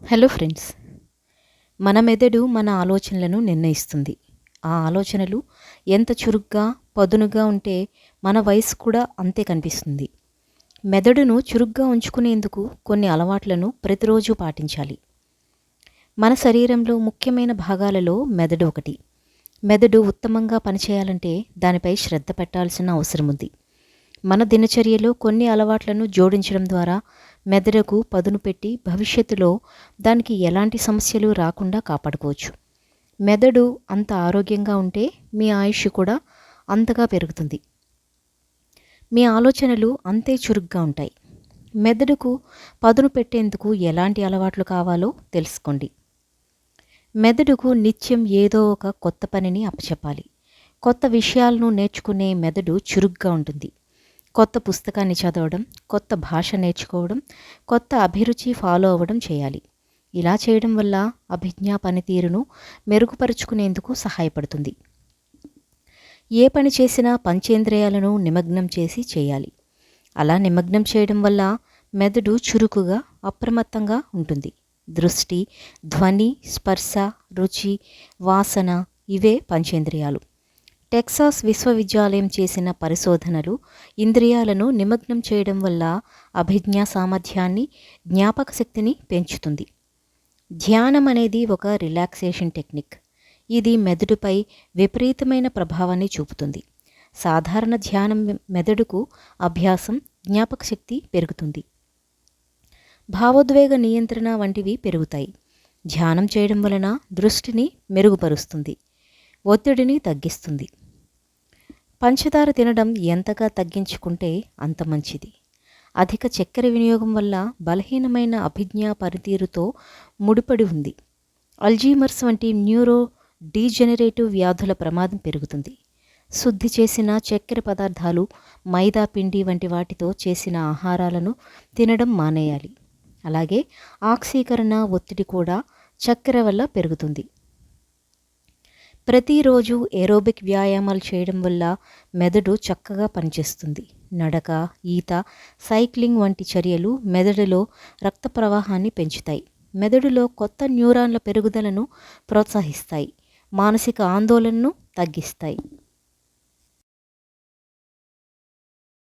Hello friends, మన మెదడు మన ఆలోచనలను నిర్ణయిస్తుంది. ఆ ఆలోచనలు ఎంత చురుగ్గా పదునుగా ఉంటే మన వయసు కూడా అంతే కనిపిస్తుంది. మెదడును చురుగ్గా ఉంచుకునేందుకు కొన్ని అలవాట్లను ప్రతిరోజు పాటించాలి. మన శరీరంలో ముఖ్యమైన భాగాలలో మెదడు ఒకటి. మెదడు ఉత్తమంగా పనిచేయాలంటే దానిపై శ్రద్ధ పెట్టాల్సిన అవసరం ఉంది. మన దినచర్యలో కొన్ని అలవాట్లను జోడించడం ద్వారా మెదడుకు పదును పెట్టి భవిష్యత్తులో దానికి ఎలాంటి సమస్యలు రాకుండా కాపాడుకోవచ్చు. మెదడు అంత ఆరోగ్యంగా ఉంటే మీ ఆయుష్ కూడా అంతగా పెరుగుతుంది. మీ ఆలోచనలు అంతే చురుగ్గా ఉంటాయి. మెదడుకు పదును పెట్టేందుకు ఎలాంటి అలవాట్లు కావాలో తెలుసుకోండి. మెదడుకు నిత్యం ఏదో ఒక కొత్త పనిని అప్పచెప్పాలి. కొత్త విషయాలను నేర్చుకునే మెదడు చురుగ్గా ఉంటుంది. కొత్త పుస్తకాన్ని చదవడం, కొత్త భాష నేర్చుకోవడం, కొత్త అభిరుచి ఫాలో అవ్వడం చేయాలి. ఇలా చేయడం వల్ల అభిజ్ఞా పనితీరును మెరుగుపరుచుకునేందుకు సహాయపడుతుంది. ఏ పని చేసినా పంచేంద్రియాలను నిమగ్నం చేసి చేయాలి. అలా నిమగ్నం చేయడం వల్ల మెదడు చురుకుగా, అప్రమత్తంగా ఉంటుంది. దృష్టి, ధ్వని, స్పర్శ, రుచి, వాసన ఇవే పంచేంద్రియాలు. టెక్సాస్ విశ్వవిద్యాలయం చేసిన పరిశోధనలు ఇంద్రియాలను నిమగ్నం చేయడం వల్ల అభిజ్ఞా సామర్థ్యాన్ని, జ్ఞాపక శక్తిని పెంచుతుంది. ధ్యానం అనేది ఒక రిలాక్సేషన్ టెక్నిక్. ఇది మెదడుపై విపరీతమైన ప్రభావాన్ని చూపుతుంది. సాధారణ ధ్యానం మెదడుకు అభ్యాసం, జ్ఞాపక శక్తి పెరుగుతుంది. భావోద్వేగ నియంత్రణ వంటివి పెరుగుతాయి. ధ్యానం చేయడం వలన దృష్టిని మెరుగుపరుస్తుంది, ఒత్తిడిని తగ్గిస్తుంది. పంచదార తినడం ఎంతగా తగ్గించుకుంటే అంత మంచిది. అధిక చక్కెర వినియోగం వల్ల బలహీనమైన అభిజ్ఞా పనితీరుతో ముడిపడి ఉంది. అల్జీమర్స్ వంటి న్యూరో డీజెనరేటివ్ వ్యాధుల ప్రమాదం పెరుగుతుంది. శుద్ధి చేసిన చక్కెర పదార్థాలు, మైదా పిండి వంటి వాటితో చేసిన ఆహారాలను తినడం మానేయాలి. అలాగే ఆక్సీకరణ ఒత్తిడి కూడా చక్కెర వల్ల పెరుగుతుంది. ప్రతిరోజు ఏరోబిక్ వ్యాయామాలు చేయడం వల్ల మెదడు చక్కగా పనిచేస్తుంది. నడక, ఈత, సైక్లింగ్ వంటి చర్యలు మెదడులో రక్త ప్రవాహాన్ని పెంచుతాయి. మెదడులో కొత్త న్యూరాన్ల పెరుగుదలను ప్రోత్సహిస్తాయి. మానసిక ఆందోళనను తగ్గిస్తాయి.